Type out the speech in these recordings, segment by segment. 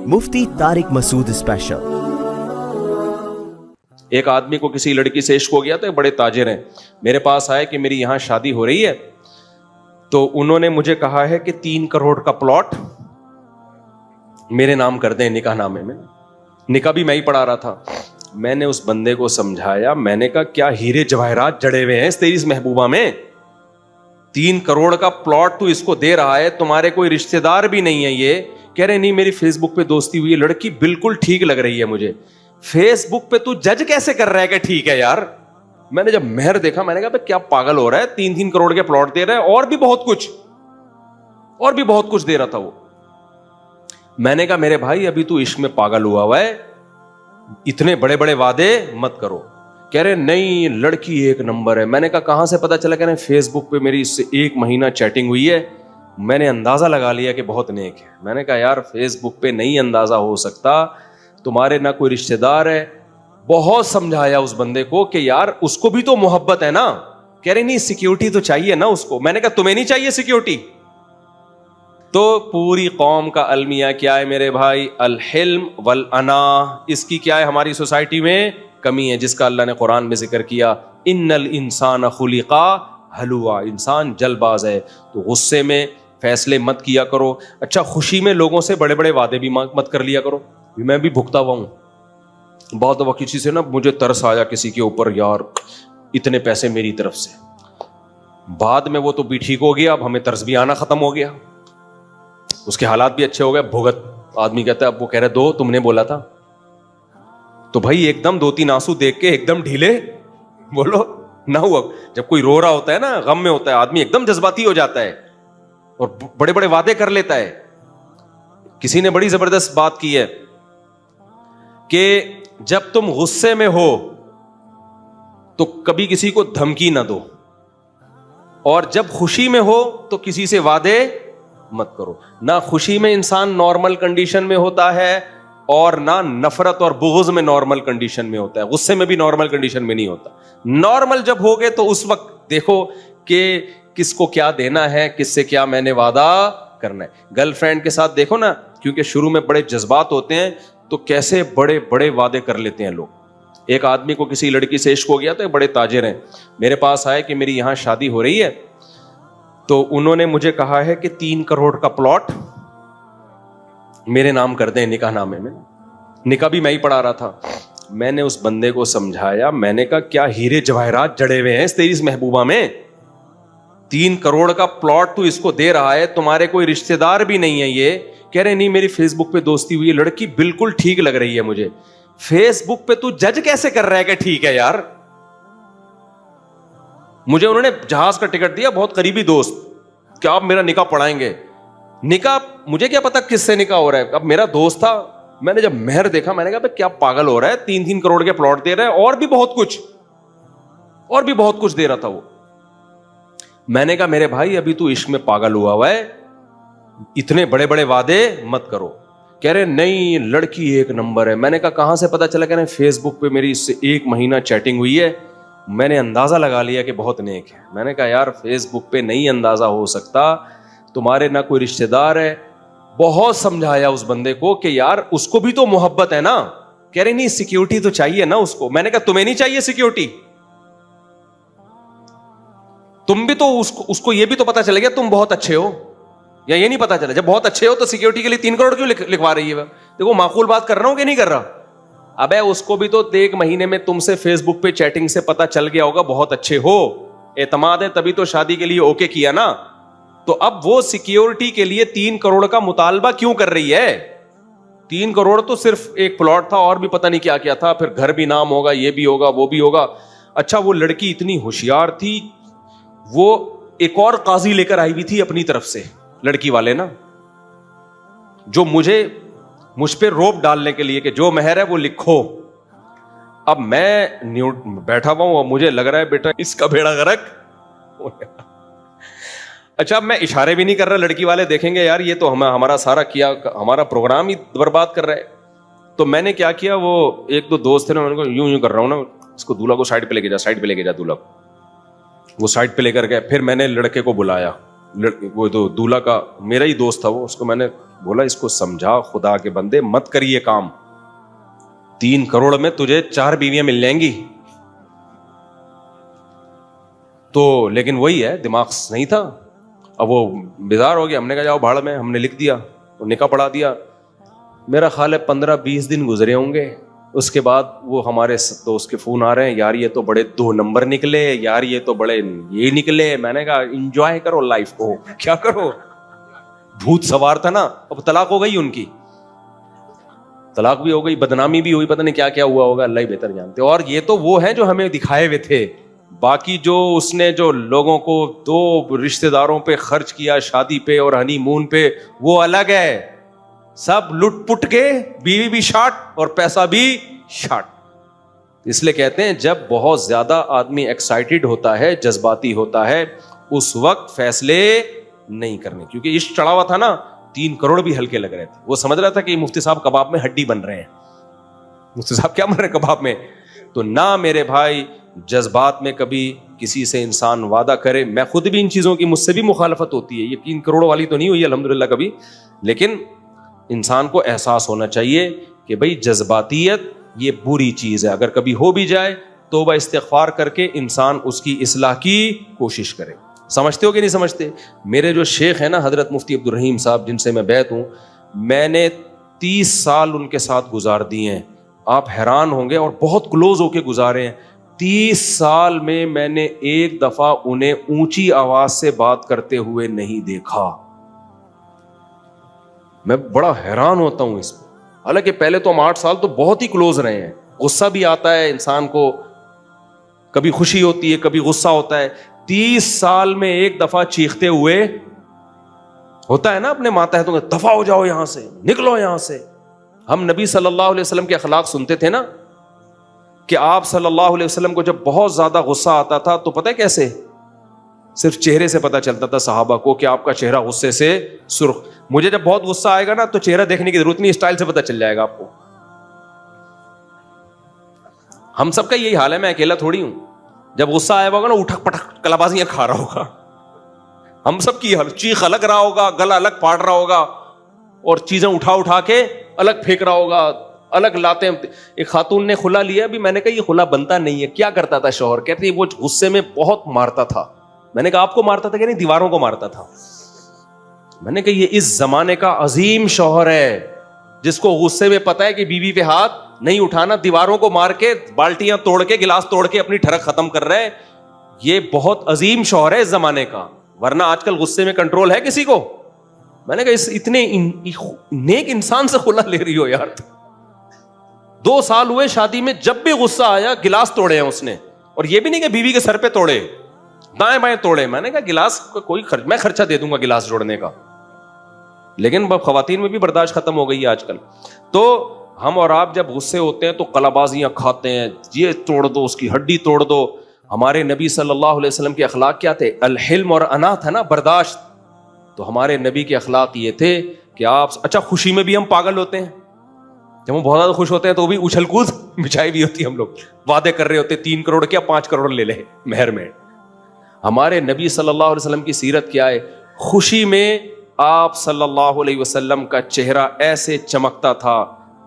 मुफ्ती Tariq Masood special. एक आदमी को किसी लड़की से इश्क हो गया, तो बड़े ताजिर हैं, मेरे पास आए कि मेरी यहां शादी हो रही है, तो उन्होंने मुझे कहा है कि 3 करोड़ का प्लॉट मेरे नाम कर दें निकाह नामे में। निकाह भी मैं ही पढ़ा रहा था। मैंने उस बंदे को समझाया, मैंने कहा क्या हीरे जवाहरात जड़े हुए हैं तेरी इस महबूबा में? 3 करोड़ का प्लॉट तू इसको दे रहा है, तुम्हारे कोई रिश्तेदार भी नहीं है ये। कह रहे नहीं, मेरी फेसबुक पे दोस्ती हुई है, लड़की बिल्कुल ठीक लग रही है मुझे। फेसबुक पे तू जज कैसे कर रहा है कि ठीक है यार? मैंने जब मेहर देखा, मैंने कहा क्या पागल हो रहा है, 3-3 करोड़ के प्लॉट दे रहा है, और भी बहुत कुछ दे रहा था वो। मैंने कहा मेरे भाई अभी तू इश्क में पागल हुआ है, इतने बड़े बड़े वादे मत करो। कह रहे नहीं, लड़की एक नंबर है। मैंने कहा कहां से पता चला? कह रहे फेसबुक पे मेरी इससे 1 महीना चैटिंग हुई है, मैंने अंदाजा लगा लिया कि बहुत नेक है। मैंने कहा यार फेसबुक पे नहीं अंदाजा हो सकता, तुम्हारे ना कोई रिश्तेदार है। बहुत समझाया उस बंदे को कि यार उसको भी तो मोहब्बत है ना। कह रहे नहीं, सिक्योरिटी तो चाहिए ना उसको। मैंने कहा तुम्हें नहीं चाहिए सिक्योरिटी? तो पूरी कौम का अलमिया क्या है मेरे भाई? अल हिल्म वल अना। इसकी क्या है हमारी सोसाइटी में कमी है, जिसका अल्लाह ने कुरान में जिक्र किया, इन्नल इंसान खुलिका हलुआ, इंसान जल्दबाज है। तो गुस्से में फैसले मत किया करो। अच्छा, खुशी में लोगों से बड़े बड़े वादे भी मत कर लिया करो। मैं भी भुगता हुआ हूं बहुत दफा, किसी से ना मुझे तरस आया किसी के ऊपर, यार इतने पैसे मेरी तरफ से, बाद में वो तो भी ठीक हो गया, अब हमें तरस भी आना खत्म हो गया, उसके हालात भी अच्छे हो गए। भुगत आदमी कहता है, अब वो कह रहा है दो तुमने बोला था, तो भाई एकदम 2-3 आंसू देख के एकदम ढीले बोलो ना हुआ। जब कोई रो रहा होता है ना, गम में होता है, आदमी एकदम जज्बाती हो जाता है और बड़े बड़े वादे कर लेता है। किसी ने बड़ी जबरदस्त बात की है कि जब तुम गुस्से में हो तो कभी किसी को धमकी ना दो, और जब खुशी में हो तो किसी से वादे मत करो। ना खुशी में इंसान नॉर्मल कंडीशन में होता है, और ना नफरत और बुग़्ज़ में नॉर्मल कंडीशन में होता है, गुस्से में भी नॉर्मल कंडीशन में नहीं होता। नॉर्मल जब हो गए तो उस वक्त देखो कि किसको क्या देना है, किससे क्या मैंने वादा करना है। गर्लफ्रेंड के साथ देखो ना, क्योंकि शुरू में बड़े जज्बात होते हैं, तो कैसे बड़े बड़े वादे कर लेते हैं लोग। एक आदमी को किसी लड़की से इश्क हो गया, तो बड़े ताजिर हैं, मेरे पास आए कि मेरी यहां शादी हो रही है, तो उन्होंने मुझे कहा है कि 3 करोड़ का प्लॉट मेरे नाम कर दें निकाह नामे में। निकाह भी मैं ही पढ़ा रहा था। मैंने उस बंदे को समझाया, मैंने कहा क्या हीरे जवाहरात जड़े हुए हैं तेरी इस महबूबा में? 3 करोड़ का प्लॉट तू इसको दे रहा है, तुम्हारे कोई रिश्तेदार भी नहीं है ये। कह रहे नहीं, मेरी फेसबुक पे दोस्ती हुई है, लड़की बिल्कुल ठीक लग रही है मुझे। फेसबुक पे तू जज कैसे कर रहा है कि ठीक है यार? मुझे उन्होंने जहाज का टिकट दिया, बहुत करीबी दोस्त, क्या आप मेरा निकाह पढ़ाएंगे? निकाह मुझे क्या पता किससे निकाह हो रहा है, अब मेरा दोस्त था। मैंने जब मेहर देखा, मैंने कहा क्या पागल हो रहा है, 3-3 करोड़ के प्लॉट दे रहा है, और भी बहुत कुछ दे रहा था वो। मैंने कहा मेरे भाई अभी तू इश्क में पागल हुआ है, इतने बड़े बड़े वादे मत करो। कह रहे नहीं, लड़की एक नंबर है। मैंने कहा कहां से पता चला? कह रहे फेसबुक पे मेरी इससे 1 महीना चैटिंग हुई है, मैंने अंदाजा लगा लिया कि बहुत नेक है। मैंने कहा यार फेसबुक पे नहीं अंदाजा हो सकता, तुम्हारे ना कोई रिश्तेदार है। बहुत समझाया उस बंदे को कि यार उसको भी तो मोहब्बत है ना। कह रहे नहीं, सिक्योरिटी तो चाहिए ना उसको। मैंने कहा तुम्हें नहीं चाहिए सिक्योरिटी? तुम भी तो उसको ये भी तो पता चल गया तुम बहुत अच्छे हो, या ये नहीं पता चला? जब बहुत अच्छे हो तो सिक्योरिटी के लिए 3 करोड़ क्यों लिखवा रही है? देखो माकूल बात कर रहा हूं कि नहीं कर रहा? अबे उसको भी तो 1 महीने में तुमसे फेसबुक पे चैटिंग से पता चल गया होगा बहुत अच्छे हो, एतमाद है, तभी तो शादी के लिए ओके किया ना। तो अब वो सिक्योरिटी के लिए 3 करोड़ का मुतालबा क्यों कर रही है? 3 करोड़ तो सिर्फ एक प्लॉट था, और भी पता नहीं क्या क्या था, फिर घर भी नाम होगा, ये भी होगा, वो भी होगा। अच्छा, वो लड़की इतनी होशियार थी, वो एक और काजी लेकर आई हुई थी अपनी तरफ से, लड़की वाले ना, जो मुझ पे रोब डालने के लिए कि जो मेहर है वो लिखो। अब मैं बैठा हुआ हूं, मुझे लग रहा है बेटा इसका बेड़ा गर्क। अच्छा, मैं इशारे भी नहीं कर रहा, लड़की वाले देखेंगे यार ये तो हमारा सारा किया, हमारा प्रोग्राम ही बर्बाद कर रहा है। तो मैंने क्या किया, वो 1-2 दोस्त थे ना, उनको यूं कर रहा हूं ना, इसको दूल्हा को साइड पे लेके जा दूल्हा। वो साइड पे लेकर गए। फिर मैंने लड़के को बुलाया, وہ تو दूल्हा का मेरा ही दोस्त था वो, उसको मैंने बोला इसको समझा खुदा के बंदे मत करिए काम, 3 करोड़ में तुझे 4 बीवियां मिल जाएंगी। तो लेकिन वही है, दिमाग नहीं था। अब वो बेजार हो गया, हमने कहा जाओ भाड़ में, हमने लिख दिया, वो निकाह पढ़ा दिया। मेरा ख्याल है 15-20 दिन गुजरे होंगे, उसके बाद वो हमारे दोस्त के फोन आ रहे हैं, यार ये तो बड़े 2 नंबर निकले, यार ये तो बड़े ये निकले। मैंने कहा एंजॉय करो लाइफ को, क्या करो, भूत सवार था ना। अब तलाक हो गई उनकी, तलाक भी हो गई, बदनामी भी हुई, पता नहीं क्या क्या हुआ होगा, अल्लाह ही बेहतर जानते। और ये तो वो है जो हमें दिखाए हुए थे, बाकी जो उसने जो लोगों को 2 रिश्तेदारों पे खर्च किया शादी पे और हनीमून पे, वो अलग है। सब लुट पुट के, बीवी भी शार्ट और पैसा भी शार्ट। इसलिए कहते हैं जब बहुत ज्यादा आदमी एक्साइटेड होता है, जज्बाती होता है, उस वक्त फैसले नहीं करने, क्योंकि इश्क चढ़ा हुआ था ना, 3 करोड़ भी हल्के लग रहे थे। वो समझ रहा था कि मुफ्ती साहब कबाब में हड्डी बन रहे हैं, मुफ्ती साहब क्या बन रहे हैं कबाब में। तो ना मेरे भाई जज्बात में कभी किसी से इंसान वादा करे, मैं खुद भी इन चीजों की मुझसे भी मुखालफत होती है, ये 3 करोड़ वाली तो नहीं हुई अल्हम्दुलिल्लाह कभी, लेकिन इंसान को एहसास होना चाहिए कि भाई जज्बातियत ये बुरी चीज है। अगर कभी हो भी जाए तौबा इस्तिग़फ़ार करके इंसान उसकी इस्लाह की कोशिश करे। समझते हो कि नहीं समझते? मेरे जो शेख है ना हजरत मुफ्ती अब्दुल रहीम साहब, जिनसे मैं बैत हूं, मैंने 30 साल उनके साथ गुजार दिए हैं। आप हैरान होंगे, और बहुत क्लोज होके गुजारे हैं। 30 साल में मैंने एक दफा उन्हें ऊंची आवाज से बात करते हुए नहीं देखा। मैं बड़ा हैरान होता हूं इस पर। हालांकि पहले तो हम 8 साल तो बहुत ही क्लोज रहे हैं। गुस्सा भी आता है इंसान को, कभी खुशी होती है, कभी गुस्सा होता है। 30 साल में एक दफा चीखते हुए, होता है ना अपने मातहतों में, दफा हो जाओ यहां से, निकलो यहां से। हम नबी सल्लल्लाहु अलैहि वसल्लम के अखलाक सुनते थे ना, कि आप सल्लल्लाहु अलैहि वसल्लम को जब बहुत ज्यादा गुस्सा आता था तो पता है कैसे, सिर्फ चेहरे से पता चलता था सहाबा को कि आपका चेहरा गुस्से से सुर्ख। मुझे जब बहुत गुस्सा आएगा ना तो चेहरा देखने की जरूरत नहीं, स्टाइल से पता चल जाएगा आपको। हम सबका यही हाल है, मैं अकेला थोड़ी हूं। जब गुस्सा आया होगा ना, उठक पटक कलाबाजियां खा रहा होगा। हम सब की हाल, चीख अलग रहा होगा, गला अलग फाड़ रहा होगा, और चीजें उठा उठा के अलग फेंक रहा होगा, अलग लाते। एक खातून ने खुला लिया, भी मैंने कहा ये खुला बनता नहीं है। क्या करता था शौहर? कहती वो गुस्से में बहुत मारता था। मैंने कहा आपको मारता था कि नहीं? दीवारों को मारता था। मैंने कहा ये इस जमाने का अजीम शौहर है, जिसको गुस्से में पता है कि बीवी पे हाथ नहीं उठाना, दीवारों को मार के, बाल्टियां तोड़ के, गिलास तोड़ के अपनी ठरक खत्म कर रहे हैं। ये बहुत अजीम शौहर है इस जमाने का, वरना आजकल गुस्से में कंट्रोल है किसी को? मैंने कहा इस इतने नेक इंसान से खुला ले रही हो यार। 2 साल हुए शादी में, जब भी गुस्सा आया गिलास तोड़े हैं उसने। और ये भी नहीं कि बीवी के सर पे तोड़े, दाएं बाएं तोड़े। मैंने कहा गिलास का कोई मैं खर्चा दे दूंगा गिलास जोड़ने का, लेकिन खवातीन में भी बर्दाश्त खत्म हो गई है आजकल। तो हम और आप जब गुस्से होते हैं तो कलाबाजियां खाते हैं, ये तोड़ दो, उसकी हड्डी तोड़ दो। हमारे नबी सल्लल्लाहु अलैहि वसल्लम के अखलाक क्या थे? अल-हिल्म और अना था ना, बर्दाश्त। तो हमारे नबी के अखलाक ये थे कि आप, अच्छा खुशी में भी हम पागल होते हैं, जब हम बहुत ज्यादा खुश होते हैं तो भी उछल कूद बिछाई भी होती है। हम लोग वादे कर रहे होते 3 करोड़ क्या 5 करोड़ ले ले मेहर में। हमारे नबी सल्लल्लाहु अलैहि वसल्लम की सीरत क्या है? खुशी में आप सल्लल्लाहु अलैहि वसल्लम का चेहरा ऐसे चमकता था,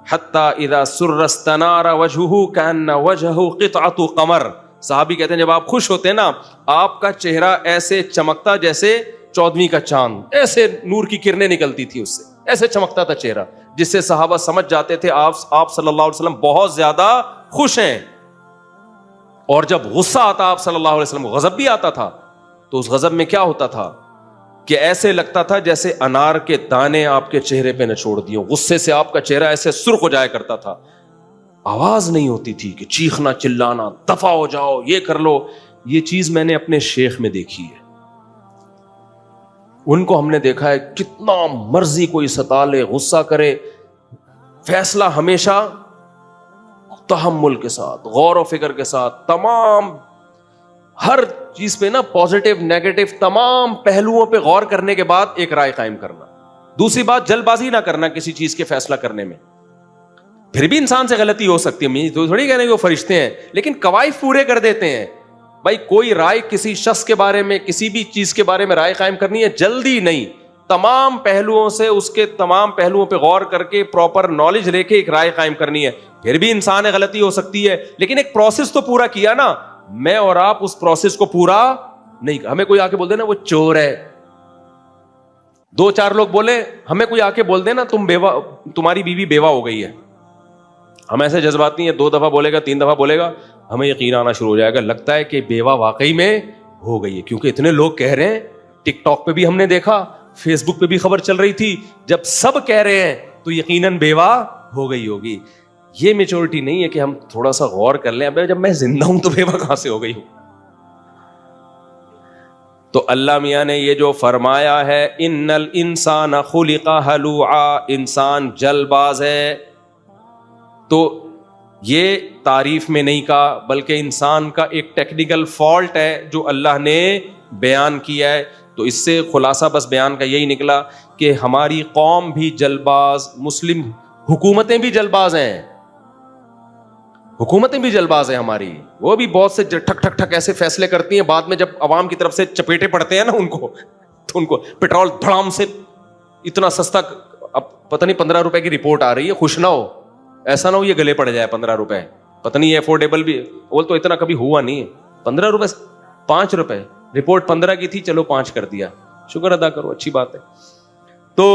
हत्ता इदा सुर्रस्तनारा वजहुहु कान्ना वजहु क़ितअतु क़मर। साहबी कहते हैं जब आप खुश होते हैं ना, आपका चेहरा ऐसे चमकता जैसे 14वीं का चांद, ऐसे नूर की किरणें निकलती थी उससे, ऐसे चमकता था चेहरा, जिससे सहाबा समझ जाते थे आप सल्लल्लाहु अलैहि वसल्लम बहुत ज्यादा खुश हैं। और जब गुस्सा आता आप सल्लल्लाहु अलैहि वसल्लम, गजब भी आता था, तो उस गजब में क्या होता था कि ऐसे लगता था जैसे अनार के दाने आपके चेहरे पे निचोड़ दिए। गुस्से से आपका चेहरा ऐसे सुर्ख हो जाया करता था। आवाज नहीं होती थी कि चीखना चिल्लाना, दफा हो जाओ, ये कर लो। ये चीज मैंने अपने शेख में देखी है। उनको हमने देखा है कितना मर्जी कोई सता ले, गुस्सा करे, फैसला हमेशा तहम्मुल के साथ, गौर और फिक्र के साथ, तमाम हर चीज पे ना पॉजिटिव नेगेटिव तमाम पहलुओं पे गौर करने के बाद एक राय कायम करना। दूसरी बात, जल्दबाजी ना करना किसी चीज के फैसला करने में। फिर भी इंसान से गलती हो सकती है, तो थोड़ी कहने वो फरिश्ते हैं, लेकिन कवायद पूरे कर देते हैं। بھائی کوئی رائے کسی شخص کے بارے میں, کسی بھی چیز کے بارے میں رائے قائم کرنی ہے جلدی نہیں, تمام پہلوؤں سے, اس کے تمام پہلوؤں پہ غور کر کے پراپر نالج لے کے ایک رائے قائم کرنی ہے. پھر بھی انسان ہے, غلطی ہو سکتی ہے, لیکن ایک پروسیس تو پورا کیا نا. میں اور آپ اس پروسیس کو پورا نہیں, ہمیں کوئی آ کے بول دے نا وہ چور ہے, 2-4 لوگ بولے, ہمیں کوئی آ کے بول دے نا تمہاری بیوی بیوہ ہو گئی ہے, ہم ایسے جذباتی ہیں, 2 دفعہ بولے گا, 3 دفعہ بولے گا, ہمیں یقین آنا شروع ہو جائے گا, لگتا ہے کہ بیوہ واقعی میں ہو گئی ہے, کیونکہ اتنے لوگ کہہ رہے ہیں. ٹک ٹاک پہ بھی ہم نے دیکھا, فیس بک پہ بھی خبر چل رہی تھی, جب سب کہہ رہے ہیں تو یقیناً بیوہ ہو گئی ہوگی. یہ میچورٹی نہیں ہے کہ ہم تھوڑا سا غور کر لیں, اب جب میں زندہ ہوں تو بیوہ کہاں سے ہو گئی ہوں. تو اللہ میاں نے یہ جو فرمایا ہے, ان الانسان خلق ہلوعا, انسان جل باز ہے, تو یہ تعریف میں نہیں کہا بلکہ انسان کا ایک ٹیکنیکل فالٹ ہے جو اللہ نے بیان کیا ہے. تو اس سے خلاصہ بس بیان کا یہی نکلا کہ ہماری قوم بھی جلباز, مسلم حکومتیں بھی جلباز ہیں, حکومتیں بھی جلباز ہیں ہماری, وہ بھی بہت سے ٹھک ٹھک ٹھک ایسے فیصلے کرتی ہیں, بعد میں جب عوام کی طرف سے چپیٹے پڑتے ہیں نا ان کو, تو ان کو پیٹرول دھڑام سے اتنا سستا, اب پتہ نہیں 15 روپے کی رپورٹ آ رہی ہے, خوش نہ ہو, ایسا نہ ہو یہ گلے پڑ جائے 15 روپے, پتہ نہیں یہ افورڈیبل بھی, بول تو اتنا کبھی ہوا نہیں ہے, 15 روپے 5 روپے, رپورٹ 15 کی تھی, چلو 5 کر دیا, شکر ادا کرو, اچھی بات ہے. تو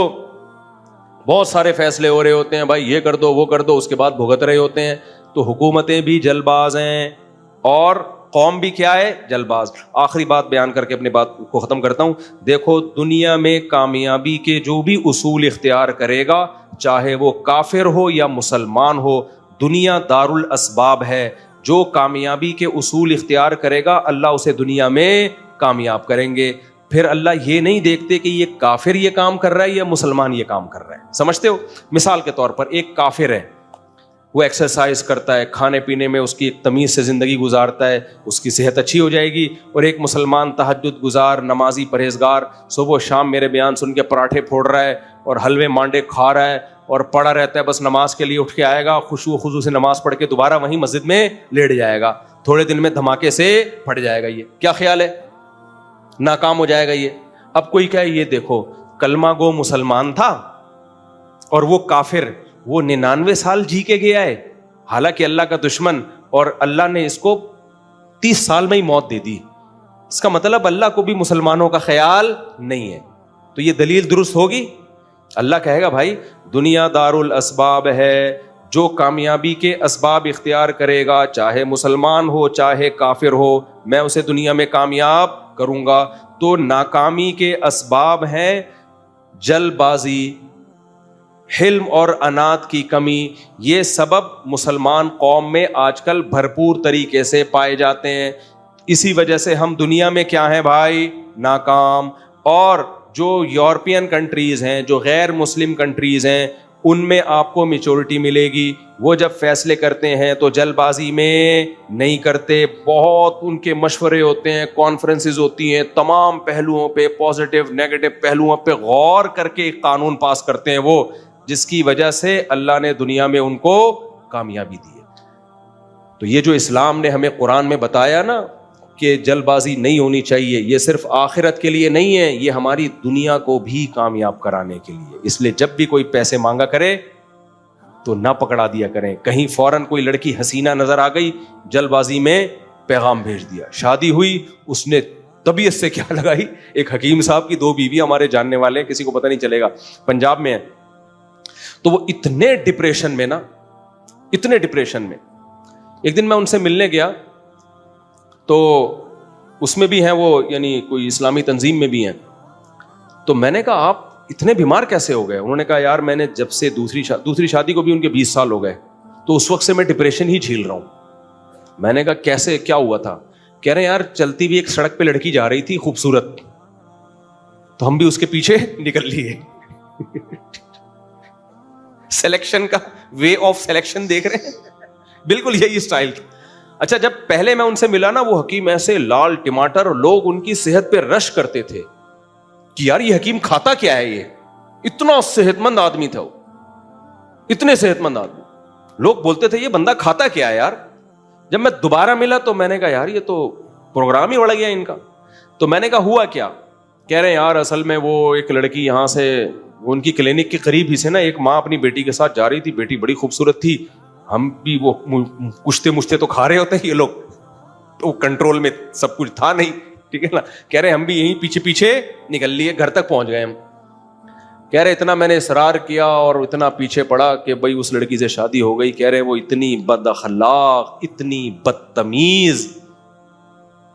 بہت سارے فیصلے ہو رہے ہوتے ہیں بھائی, یہ کر دو وہ کر دو, اس کے بعد بھگت رہے ہوتے ہیں. تو حکومتیں بھی جلباز ہیں اور قوم بھی کیا ہے, جلباز. آخری بات بیان کر کے اپنی بات کو ختم کرتا ہوں. دیکھو دنیا میں کامیابی کے جو بھی اصول اختیار کرے گا, چاہے وہ کافر ہو یا مسلمان ہو, دنیا دار الاسباب ہے. جو کامیابی کے اصول اختیار کرے گا اللہ اسے دنیا میں کامیاب کریں گے. پھر اللہ یہ نہیں دیکھتے کہ یہ کافر یہ کام کر رہا ہے یا مسلمان یہ کام کر رہا ہے, سمجھتے ہو. مثال کے طور پر ایک کافر ہے, وہ ایکسرسائز کرتا ہے, کھانے پینے میں اس کی ایک تمیز سے زندگی گزارتا ہے, اس کی صحت اچھی ہو جائے گی. اور ایک مسلمان تہجد گزار, نمازی, پرہیزگار, صبح و شام میرے بیان سن کے پراٹھے پھوڑ رہا ہے اور حلوے مانڈے کھا رہا ہے اور پڑا رہتا ہے, بس نماز کے لیے اٹھ کے آئے گا, خشوع و خضوع سے نماز پڑھ کے دوبارہ وہیں مسجد میں لیٹ جائے گا, تھوڑے دن میں دھماکے سے پھٹ جائے گا. یہ کیا خیال ہے, ناکام ہو جائے گا یہ. اب کوئی کہے یہ دیکھو کلمہ گو مسلمان تھا اور وہ کافر, وہ 99 سال جی کے گیا ہے, حالانکہ اللہ کا دشمن, اور اللہ نے اس کو 30 سال میں ہی موت دے دی. اس کا مطلب اللہ کو بھی مسلمانوں کا خیال نہیں ہے. تو یہ دلیل درست ہوگی؟ اللہ کہے گا بھائی دنیا دار الاسباب ہے, جو کامیابی کے اسباب اختیار کرے گا, چاہے مسلمان ہو چاہے کافر ہو, میں اسے دنیا میں کامیاب کروں گا. تو ناکامی کے اسباب ہیں جل بازی, حلم اور انات کی کمی. یہ سبب مسلمان قوم میں آج کل بھرپور طریقے سے پائے جاتے ہیں. اسی وجہ سے ہم دنیا میں کیا ہیں بھائی, ناکام. اور جو یورپین کنٹریز ہیں, جو غیر مسلم کنٹریز ہیں, ان میں آپ کو میچورٹی ملے گی. وہ جب فیصلے کرتے ہیں تو جلد بازی میں نہیں کرتے, بہت ان کے مشورے ہوتے ہیں, کانفرنسز ہوتی ہیں, تمام پہلوؤں پہ, پازیٹیو نیگیٹو پہلوؤں پہ غور کر کے ایک قانون پاس کرتے ہیں وہ, جس کی وجہ سے اللہ نے دنیا میں ان کو کامیابی دی ہے. تو یہ جو اسلام نے ہمیں قرآن میں بتایا نا کہ جلد بازی نہیں ہونی چاہیے, یہ صرف آخرت کے لیے نہیں ہے, یہ ہماری دنیا کو بھی کامیاب کرانے کے لیے. اس لیے جب بھی کوئی پیسے مانگا کرے تو نہ پکڑا دیا کریں. کہیں فوراً کوئی لڑکی حسینہ نظر آ گئی, جلد بازی میں پیغام بھیج دیا. شادی ہوئی, اس نے طبیعت سے کیا لگائی, ایک حکیم صاحب کی 2 بیوی ہمارے جاننے والے ہیں, کسی کو پتہ نہیں چلے گا, پنجاب میں ہے. تو وہ اتنے ڈپریشن میں نا, اتنے ڈپریشن میں, ایک دن میں ان سے ملنے گیا تو اس میں بھی ہیں وہ, یعنی کوئی اسلامی تنظیم میں بھی ہیں. تو میں نے کہا آپ اتنے بیمار کیسے ہو گئے؟ انہوں نے کہا یار میں نے جب سے دوسری شادی کو بھی ان کے 20 سال ہو گئے, تو اس وقت سے میں ڈپریشن ہی جھیل رہا ہوں. میں نے کہا کیسے, کیا ہوا تھا؟ کہہ رہے ہیں یار چلتی بھی ایک سڑک پہ لڑکی جا رہی تھی خوبصورت, تو ہم بھی اس کے پیچھے نکل لیے. سلیکشن کا وے آف سلیکشن دیکھ رہے ہیں, بالکل یہی اسٹائل. اچھا جب پہلے میں ان سے ملا نا, وہ حکیم ایسے لال ٹماٹر, اور لوگ ان کی صحت پہ رش کرتے تھے کہ یار یہ حکیم کھاتا کیا ہے, یہ اتنا صحت مند آدمی تھا, وہ اتنے صحت مند آدمی. لوگ بولتے تھے یہ بندہ کھاتا کیا ہے یار. جب میں دوبارہ ملا تو میں نے کہا یار یہ تو پروگرام ہی بڑھ گیا ان کا. تو میں نے کہا ہوا کیا؟ کہہ رہے ہیں یار اصل میں وہ ایک لڑکی یہاں سے ان کی کلینک کے قریب ہی سے نا ایک ماں اپنی بیٹی کے ساتھ جا رہی تھی, بیٹی بڑی خوبصورت تھی, ہم بھی وہ کشتے مشتے تو کھا رہے ہوتے ہیں یہ لوگ, تو کنٹرول میں سب کچھ تھا نہیں, ٹھیک ہے نا. کہہ رہے ہم بھی یہیں پیچھے پیچھے نکل لیے, گھر تک پہنچ گئے ہم. کہہ رہے اتنا میں نے اصرار کیا اور اتنا پیچھے پڑا کہ بھائی اس لڑکی سے شادی ہو گئی. کہہ رہے وہ اتنی بد اخلاق, اتنی بدتمیز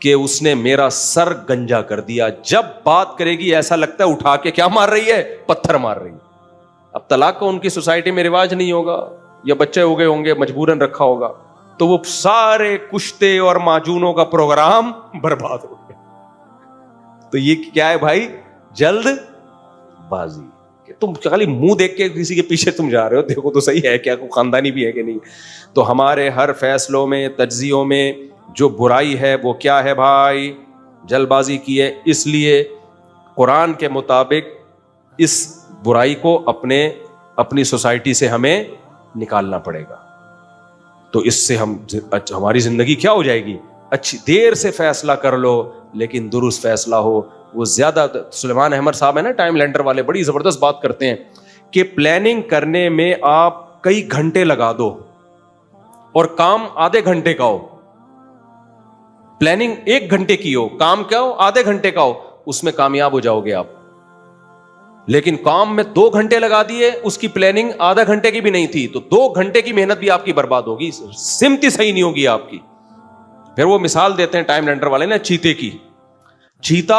کہ اس نے میرا سر گنجا کر دیا. جب بات کرے گی ایسا لگتا ہے اٹھا کے کیا مار رہی ہے, پتھر مار رہی ہے. اب طلاق کا ان کی سوسائٹی میں رواج نہیں ہوگا, یا بچے ہو گئے ہوں گے مجبوراً رکھا ہوگا, تو وہ سارے کشتے اور معجونوں کا پروگرام برباد ہو گیا. تو یہ کیا ہے بھائی؟ جلد بازی. کہ تم خالی منہ دیکھ کے کسی کے پیچھے تم جا رہے ہو, دیکھو تو صحیح ہے کیا کوئی خاندانی بھی ہے کہ نہیں. تو ہمارے ہر فیصلوں میں, تجزیوں میں جو برائی ہے وہ کیا ہے بھائی؟ جلد بازی کی ہے. اس لیے قرآن کے مطابق اس برائی کو اپنی سوسائٹی سے ہمیں نکالنا پڑے گا. تو اس سے ہماری زندگی کیا ہو جائے گی؟ اچھی. دیر سے فیصلہ کر لو لیکن درست فیصلہ ہو. وہ زیادہ سلیمان احمد صاحب ہے نا ٹائم لینڈر والے, بڑی زبردست بات کرتے ہیں کہ پلاننگ کرنے میں آپ کئی گھنٹے لگا دو اور کام آدھے گھنٹے کا ہو. پلاننگ 1 گھنٹے کی ہو, کام کیا ہو آدھے گھنٹے کا ہو, اس میں کامیاب ہو جاؤ گے آپ. لیکن کام میں 2 گھنٹے لگا دیے, اس کی پلاننگ آدھا گھنٹے کی بھی نہیں تھی, تو 2 گھنٹے کی محنت بھی آپ کی برباد ہوگی, سمت ہی صحیح نہیں ہوگی آپ کی. پھر وہ مثال دیتے ہیں ٹائم لینڈر والے نا چیتے کی. چیتا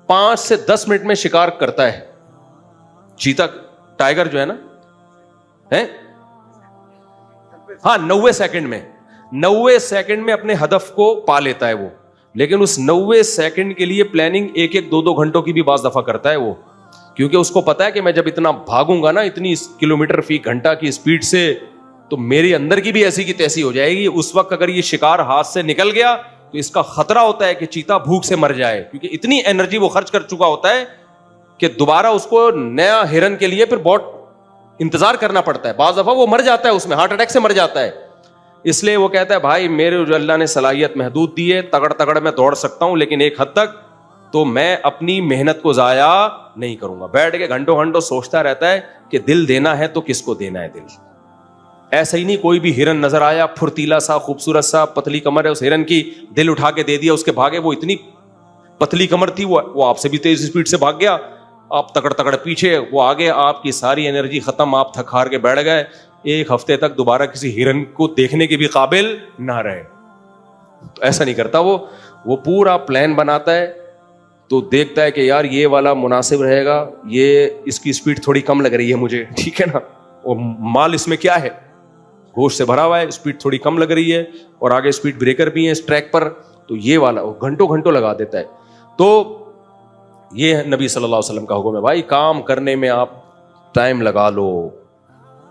5 سے 10 منٹ میں شکار کرتا ہے. چیتا ٹائیگر جو ہے نا, ہاں 90 سیکنڈ میں اپنے ہدف کو پا لیتا ہے وہ. لیکن اس 90 سیکنڈ کے لیے پلاننگ 1-2 گھنٹوں کی بھی بعض دفعہ کرتا ہے وہ, کیونکہ اس کو پتا ہے کہ میں جب اتنا بھاگوں گا نا, اتنی کلومیٹر فی گھنٹہ کی اسپیڈ سے, تو میری اندر کی بھی ایسی کی تیسی ہو جائے گی. اس وقت اگر یہ شکار ہاتھ سے نکل گیا تو اس کا خطرہ ہوتا ہے کہ چیتا بھوک سے مر جائے, کیونکہ اتنی انرجی وہ خرچ کر چکا ہوتا ہے کہ دوبارہ اس کو نیا ہرن کے لیے پھر بہت انتظار کرنا پڑتا ہے. بعض دفعہ وہ مر جاتا ہے, اس میں ہارٹ اٹیک سے مر جاتا ہے. اس لیے وہ کہتا ہے بھائی میرے جو اللہ نے صلاحیت محدود دی ہے, تگڑ میں دوڑ سکتا ہوں لیکن ایک حد تک, تو میں اپنی محنت کو ضائع نہیں کروں گا. بیٹھ کے گھنٹوں سوچتا رہتا ہے کہ دل دینا ہے تو کس کو دینا ہے دل. ایسا ہی نہیں کوئی بھی ہرن نظر آیا پھرتیلا سا, خوبصورت سا, پتلی کمر ہے اس ہرن کی, دل اٹھا کے دے دیا, اس کے بھاگے. وہ اتنی پتلی کمر تھی, وہ آپ سے بھی تیز اسپیڈ سے بھاگ گیا, آپ تکڑ پیچھے, وہ آگے, آپ کی ساری انرجی ختم, آپ تھک ہار کے بیٹھ گئے. 1 ہفتے تک دوبارہ کسی ہرن کو دیکھنے کے بھی قابل نہ رہے. تو ایسا نہیں کرتا وہ پورا پلان بناتا ہے, تو دیکھتا ہے کہ یار یہ والا مناسب رہے گا, یہ اس کی اسپیڈ تھوڑی کم لگ رہی ہے مجھے, ٹھیک ہے نا, اور مال اس میں کیا ہے, گوشت سے بھرا ہوا ہے, اسپیڈ تھوڑی کم لگ رہی ہے, اور آگے اسپیڈ بریکر بھی ہیں اس ٹریک پر, تو یہ والا گھنٹوں لگا دیتا ہے. تو یہ نبی صلی اللہ علیہ وسلم کا حکم ہے بھائی, کام کرنے میں آپ ٹائم لگا لو,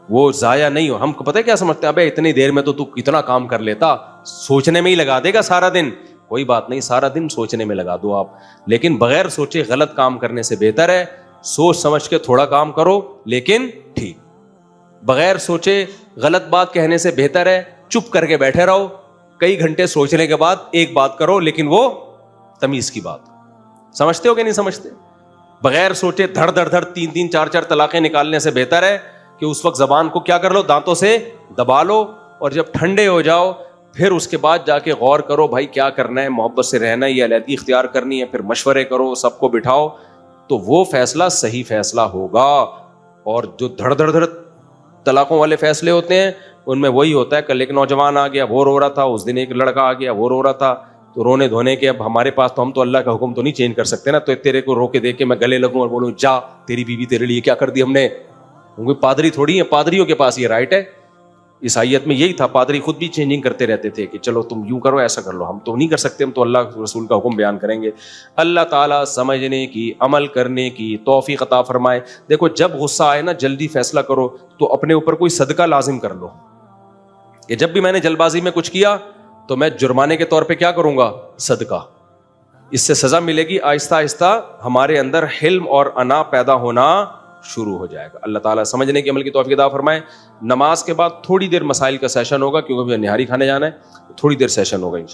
وہ ضائع نہیں ہو. ہم کو پتہ ہے کیا سمجھتے ہیں, ابے اتنی دیر میں تو کتنا کام کر لیتا, سوچنے میں ہی لگا دے گا سارا دن. کوئی بات نہیں, سارا دن سوچنے میں لگا دو آپ, لیکن بغیر سوچے غلط کام کرنے سے بہتر ہے سوچ سمجھ کے تھوڑا کام کرو لیکن ٹھیک. بغیر سوچے غلط بات کہنے سے بہتر ہے چپ کر کے بیٹھے رہو, کئی گھنٹے سوچنے کے بعد ایک بات کرو لیکن وہ تمیز کی بات. سمجھتے ہو کہ نہیں سمجھتے؟ بغیر سوچے دھڑ 3 4 طلاقیں نکالنے سے بہتر ہے کہ اس وقت زبان کو کیا کر لو, دانتوں سے دبا لو, اور جب ٹھنڈے ہو جاؤ پھر اس کے بعد جا کے غور کرو بھائی کیا کرنا ہے, محبت سے رہنا ہے یا علیحدگی اختیار کرنی ہے, پھر مشورے کرو, سب کو بٹھاؤ, تو وہ فیصلہ صحیح فیصلہ ہوگا. اور جو دھڑ طلاقوں والے فیصلے ہوتے ہیں ان میں وہی ہوتا ہے, کل ایک نوجوان آ گیا وہ رو رہا تھا, اس دن ایک لڑکا آ گیا وہ رو رہا تھا, تو رونے دھونے کے اب ہمارے پاس تو ہم تو اللہ کا حکم تو نہیں چینج کر سکتے نا, تو تیرے کو رو کے دیکھ کے میں گلے لگوں اور بولوں جا تیری بیوی تیرے لیے کیا کر دی ہم نے. کیونکہ پادری تھوڑی ہے, پادریوں کے پاس یہ رائٹ ہے. عیسائیت میں یہی تھا, پادری خود بھی چینجنگ کرتے رہتے تھے کہ چلو تم یوں کرو ایسا کر لو, ہم تو نہیں کر سکتے, ہم تو اللہ رسول کا حکم بیان کریں گے. اللہ تعالیٰ سمجھنے کی, عمل کرنے کی توفیق عطا فرمائے. دیکھو جب غصہ آئے نا جلدی فیصلہ کرو, تو اپنے اوپر کوئی صدقہ لازم کر لو کہ جب بھی میں نے جلد بازی میں کچھ کیا تو میں جرمانے کے طور پہ کیا کروں گا, صدقہ. اس سے سزا ملے گی, آہستہ آہستہ ہمارے اندر حلم اور انا پیدا ہونا شروع ہو جائے گا. اللہ تعالیٰ سمجھنے کی عمل کی توفیق عطا فرمائے. نماز کے بعد تھوڑی دیر مسائل کا سیشن ہوگا کیونکہ نہاری کھانے جانا ہے, تھوڑی دیر سیشن ہوگا.